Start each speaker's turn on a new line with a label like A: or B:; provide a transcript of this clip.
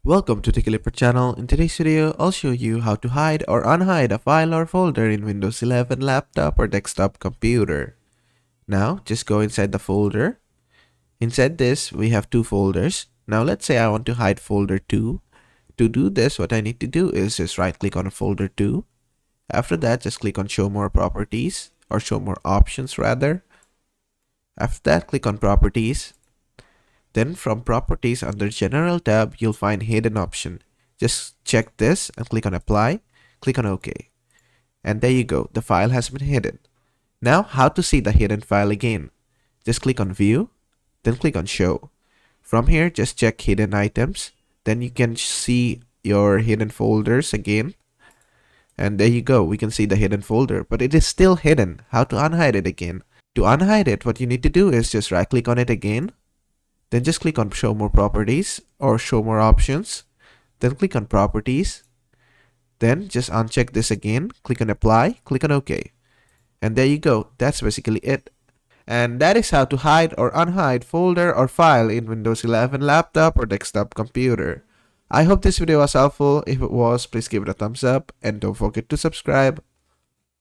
A: Welcome to the Clipper channel. In today's video, I'll show you how to hide or unhide a file or folder in Windows 11 laptop or desktop computer. Now, just go inside the folder. Inside this, we have two folders. Now, let's say I want to hide folder 2. To do this, what I need to do is just right click on folder 2. After that, just click on show more properties or show more options rather. After that, click on properties. Then from properties under general tab, you'll find hidden option. Just check this and click on apply. Click on OK. And there you go. The file has been hidden. Now how to see the hidden file again? Just click on view. Then click on show. From here, just check hidden items. Then you can see your hidden folders again. And there you go. We can see the hidden folder, but it is still hidden. How to unhide it again? To unhide it, what you need to do is just right click on it again. Then just click on show more properties or show more options. Then click on properties. Then just uncheck this again. Click on apply. Click on OK. And there you go. That's basically it. And that is how to hide or unhide folder or file in Windows 11 laptop or desktop computer. I hope this video was helpful. If it was, please give it a thumbs up and don't forget to subscribe.